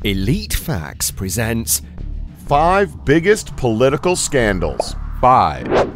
Elite Facts presents 5 biggest political scandals. 5.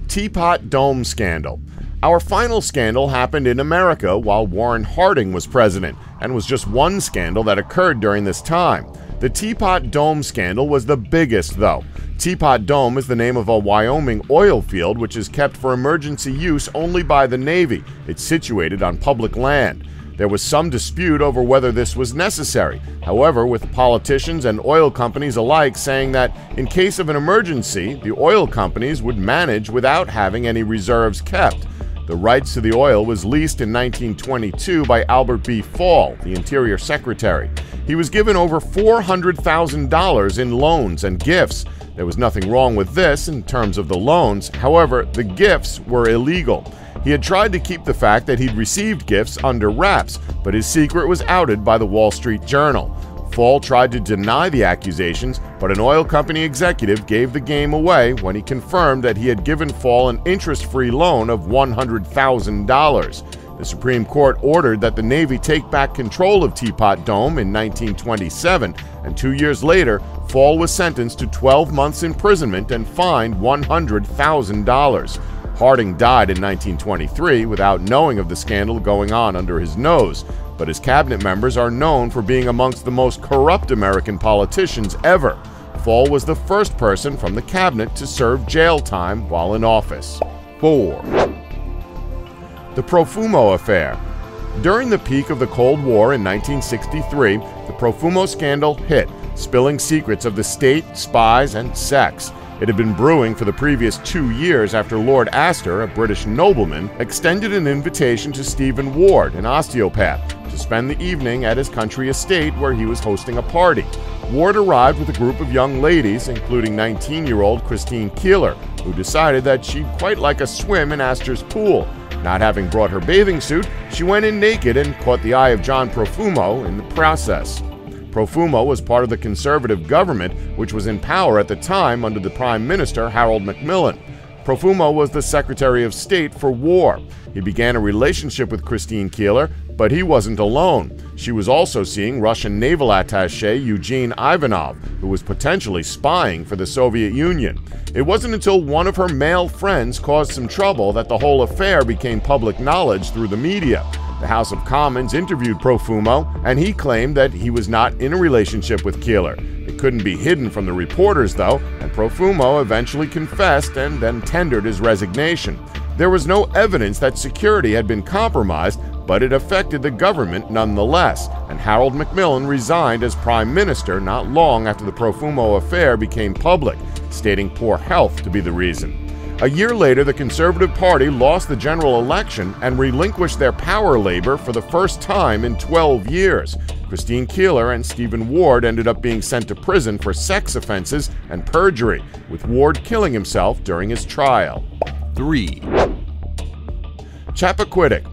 Teapot Dome scandal. Our final scandal happened in America while Warren Harding was president, and was just one scandal that occurred during this time. The Teapot Dome scandal was the biggest, though. Teapot Dome is the name of a Wyoming oil field which is kept for emergency use only by the Navy. It's situated on public land. There was some dispute over whether this was necessary, however, with politicians and oil companies alike saying that in case of an emergency, the oil companies would manage without having any reserves kept. The rights to the oil was leased in 1922 by Albert B. Fall, the Interior Secretary. He was given over $400,000 in loans and gifts. There was nothing wrong with this in terms of the loans, however, the gifts were illegal. He had tried to keep the fact that he'd received gifts under wraps, but his secret was outed by the Wall Street Journal. Fall tried to deny the accusations, but an oil company executive gave the game away when he confirmed that he had given Fall an interest-free loan of $100,000. The Supreme Court ordered that the Navy take back control of Teapot Dome in 1927, and 2 years later, Fall was sentenced to 12 months imprisonment and fined $100,000. Harding died in 1923 without knowing of the scandal going on under his nose, but his cabinet members are known for being amongst the most corrupt American politicians ever. Fall was the first person from the cabinet to serve jail time while in office. 4. The Profumo Affair. During the peak of the Cold War in 1963, the Profumo scandal hit, spilling secrets of the state, spies, and sex. It had been brewing for the previous 2 years after Lord Astor, a British nobleman, extended an invitation to Stephen Ward, an osteopath, to spend the evening at his country estate where he was hosting a party. Ward arrived with a group of young ladies, including 19-year-old Christine Keeler, who decided that she'd quite like a swim in Astor's pool. Not having brought her bathing suit, she went in naked and caught the eye of John Profumo in the process. Profumo was part of the conservative government, which was in power at the time under the Prime Minister Harold Macmillan. Profumo was the Secretary of State for War. He began a relationship with Christine Keeler, but he wasn't alone. She was also seeing Russian naval attaché Eugene Ivanov, who was potentially spying for the Soviet Union. It wasn't until one of her male friends caused some trouble that the whole affair became public knowledge through the media. The House of Commons interviewed Profumo, and he claimed that he was not in a relationship with Keeler. It couldn't be hidden from the reporters, though, and Profumo eventually confessed and then tendered his resignation. There was no evidence that security had been compromised, but it affected the government nonetheless, and Harold Macmillan resigned as Prime Minister not long after the Profumo affair became public, stating poor health to be the reason. A year later, the Conservative Party lost the general election and relinquished their power labor for the first time in 12 years. Christine Keeler and Stephen Ward ended up being sent to prison for sex offenses and perjury, with Ward killing himself during his trial. 3. Chappaquiddick.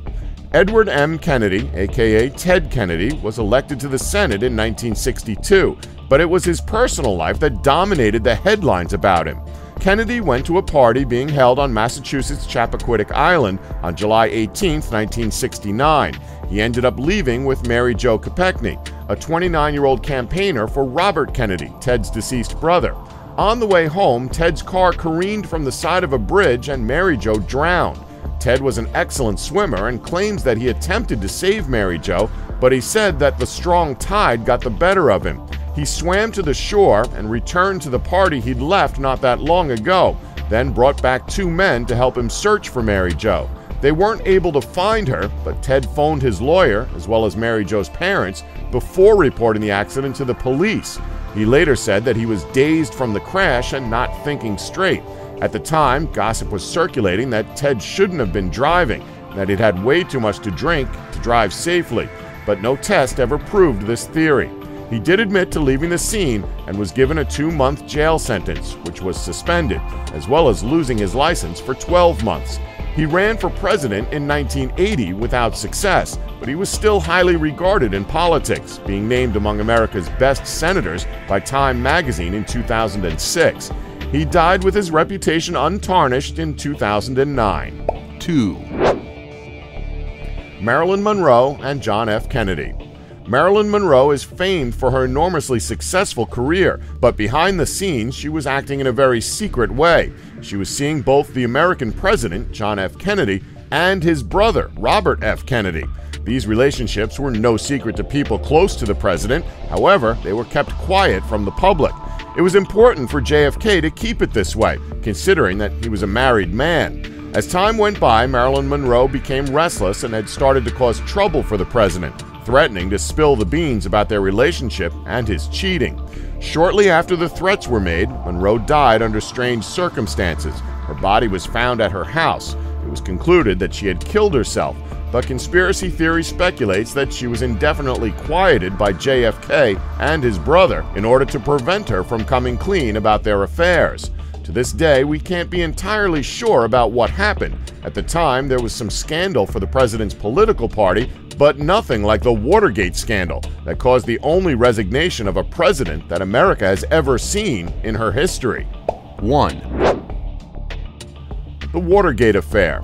Edward M. Kennedy, aka Ted Kennedy, was elected to the Senate in 1962, but it was his personal life that dominated the headlines about him. Kennedy went to a party being held on Massachusetts' Chappaquiddick Island on July 18, 1969. He ended up leaving with Mary Jo Kopechne, a 29-year-old campaigner for Robert Kennedy, Ted's deceased brother. On the way home, Ted's car careened from the side of a bridge and Mary Jo drowned. Ted was an excellent swimmer and claims that he attempted to save Mary Jo, but he said that the strong tide got the better of him. He swam to the shore and returned to the party he'd left not that long ago, then brought back 2 men to help him search for Mary Jo. They weren't able to find her, but Ted phoned his lawyer, as well as Mary Jo's parents, before reporting the accident to the police. He later said that he was dazed from the crash and not thinking straight. At the time, gossip was circulating that Ted shouldn't have been driving, that he'd had way too much to drink to drive safely, but no test ever proved this theory. He did admit to leaving the scene and was given a 2-month jail sentence, which was suspended, as well as losing his license for 12 months. He ran for president in 1980 without success, but he was still highly regarded in politics, being named among America's best senators by Time magazine in 2006. He died with his reputation untarnished in 2009. 2. Marilyn Monroe and John F. Kennedy. Marilyn Monroe is famed for her enormously successful career, but behind the scenes, she was acting in a very secret way. She was seeing both the American president, John F. Kennedy, and his brother, Robert F. Kennedy. These relationships were no secret to people close to the president. However, they were kept quiet from the public. It was important for JFK to keep it this way, considering that he was a married man. As time went by, Marilyn Monroe became restless and had started to cause trouble for the president, threatening to spill the beans about their relationship and his cheating. Shortly after the threats were made, Monroe died under strange circumstances. Her body was found at her house. It was concluded that she had killed herself, but conspiracy theory speculates that she was indefinitely quieted by JFK and his brother in order to prevent her from coming clean about their affairs. To this day, we can't be entirely sure about what happened. At the time, there was some scandal for the president's political party, but nothing like the Watergate scandal that caused the only resignation of a president that America has ever seen in her history. 1. The Watergate Affair.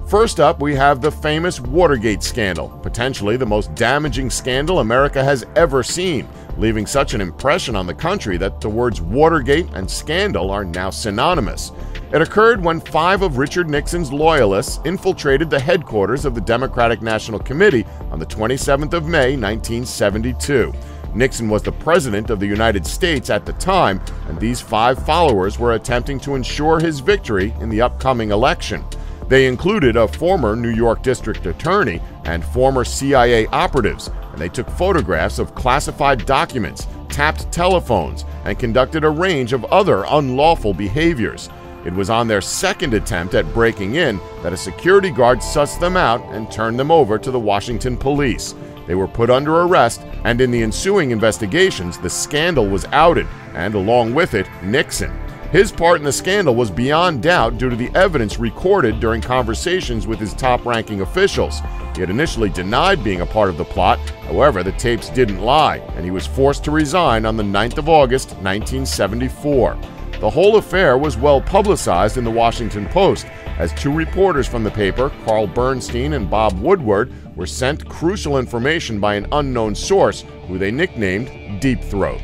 First up, we have the famous Watergate scandal, potentially the most damaging scandal America has ever seen, leaving such an impression on the country that the words Watergate and scandal are now synonymous. It occurred when 5 of Richard Nixon's loyalists infiltrated the headquarters of the Democratic National Committee on the 27th of May, 1972. Nixon was the president of the United States at the time, and these 5 followers were attempting to ensure his victory in the upcoming election. They included a former New York district attorney and former CIA operatives, and they took photographs of classified documents, tapped telephones, and conducted a range of other unlawful behaviors. It was on their second attempt at breaking in that a security guard sussed them out and turned them over to the Washington police. They were put under arrest, and in the ensuing investigations, the scandal was outed, and along with it, Nixon. His part in the scandal was beyond doubt due to the evidence recorded during conversations with his top-ranking officials. He had initially denied being a part of the plot. However, the tapes didn't lie, and he was forced to resign on the 9th of August, 1974. The whole affair was well publicized in the Washington Post, as 2 reporters from the paper, Carl Bernstein and Bob Woodward, were sent crucial information by an unknown source who they nicknamed Deep Throat.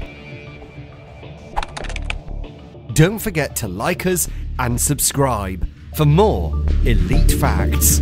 Don't forget to like us and subscribe for more Elite Facts.